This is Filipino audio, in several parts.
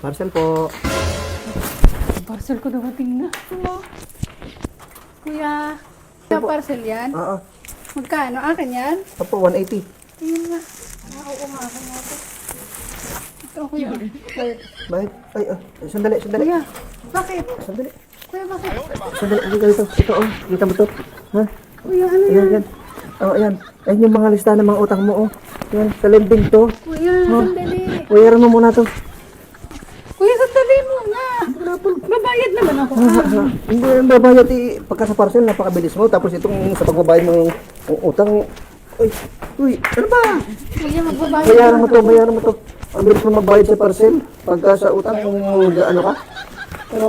Parcel po. Parcel ko dumating na. Ano? Kuya, parcel yan? Oo. Magkano? Akin yan? Opo, 180. Ayun nga. Oo nga, akin nga ito. Ito, kuya. Bakit? Ay, sandali. Kuya, bakit? Sandali. Kuya, bakit? Sandali, halika dito. Ito, oh. Kita mo to. Ha? Kuya, ano Ayan, yan? yan. Oh, ayan. Ayan yung mga listahan ng mga utang mo, oh. Ayan, sa lending to. Kuya, sandali. Bayaran mo muna to. Kuya, sandali muna. Babayad naman ako. Hindi yung babayad pagka sa parcel, napakabilis mo. Tapos itong sa pagbabayad mo yung utang. Uy, ano ba? Kuya, magbabayad Bayaran mo to. Ang bilis mo magbayad sa parcel. Pagka sa utang, ano ka? Ano?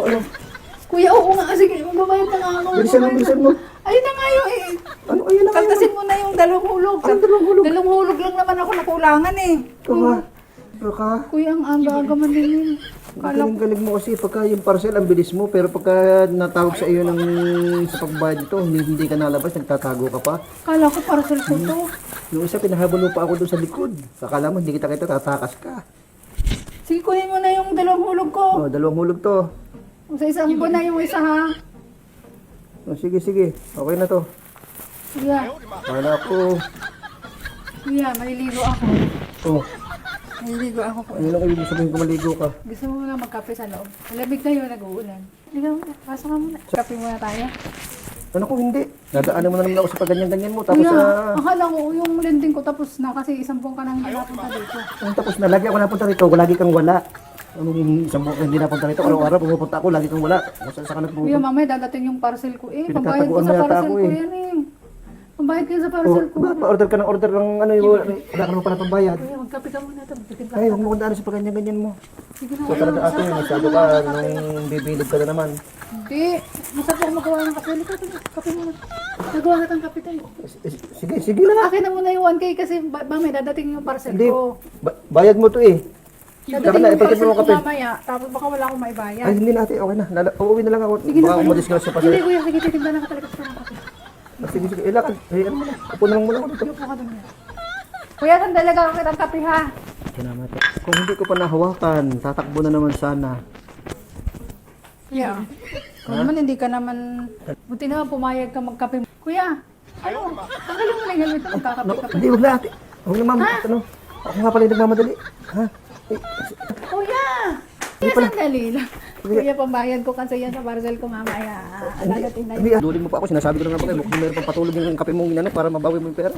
Kuya, oo nga. Sige, magbabayad na nga ako. Bilisan mo. Ayun na nga yung Ano, ayun na nga. Kaltasin mo na yung dalawang hulog. Anong dalawang hulog? Dalawang hulog lang naman ako nakulangan eh. Pero ka, Kuya, ang aga man din yun. Kala ko. galing mo kasi pagka yung parcel, ang bilis mo. Pero pagka natawag sa iyo sa pagbayad ito, hindi ka nalabas, nagtatago ka pa. Kala ko parcel ko to. Yung isa, pinahabol mo pa ako doon sa likod. Akala mo, hindi kita tatakas ka. Sige, kunin mo na yung dalawang hulog ko. Oh, dalawang hulog to. Sa isang buwan na yung isa ha. Oh, sige. Okay na to. Kuya, Wala ako. kuya, maliligo ako. Oh, Maliligo ako po. ano lang ibig sabihin ko maligo ka? Gusto mo muna magkape sa loob. Malamig na yun, nag-uulan. Ligaw na, pasok ka muna. Kape muna tayo. Ano ko hindi? Dadaanan mo na naman ako sa pagganyan-ganyan mo. Tapos Kuya, akala ko yung lending ko tapos na kasi isang buwan ka nang hindi napunta dito. tapos na lagi ako napunta rito, lagi kang wala. Anong isang buwan ka hindi napunta rito? Araw-araw pumupunta ako, lagi kang wala. Saan ka Kuya, nagpupunta? mamaya dadating yung parcel ko eh. Pambayad ko Pinagtataguan sa mo yata parcel ako ko eh. yan eh. Pambayad ko sa Oh, parcel ko. bakit pa-order ka ng order ng ano yung wala ka naman pala pambayad? Kuya, magkape ka muna ito. Magtitimpla. Ay, huwag mo kong daanan sa pagganyan-ganyan mo. Sige na. So talaga ate, masyado ka nung bibilog ka na naman. Hindi. Masarap ako magawa ng kape. Halika, kape muna. Nagawa ka ng kape tayo. Sige na nga. Akin na muna yung 1K kasi mamaya dadating yung parcel Hindi, ko. bayad mo to eh. Dadating na, yung ipagkat parcel mo ko kape. mamaya. Tapos baka wala akong maibayad. Ay, hindi na ate, okay na. Uuwi na lang ako. Sige na, Baka kuya. umadisgrasya pa Hindi sa'yo. kuya, sige titignan na ka talaga sa ng kape. Sige. Lakad. Ano mo na. Upo na lang muna ako dito. Upo ka doon. Kuya, sandali ka kita ng kape ha. Salamat. Kung hindi ko pa nahawakan, tatakbo na naman sana. Kuya, kung naman hindi ka naman, buti naman pumayag ka magkape. Kuya, ano? Tanggalin mo na yung helmet mo, magkakape ka pa. Hindi, huwag na ate. Huwag na ma'am. Ano? Ako nga pala yung nagmamadali. Ha? Eh, Kuya! Kuya, sandali lang. Kuya, pambayad ko kasi yan sa parcel ko mamaya. Dadating na hindi, duling mo pa ako. Sinasabi ko na nga ba kayo. Mukhang meron pang patulog yung kape mong inano para mabawi mo yung pera.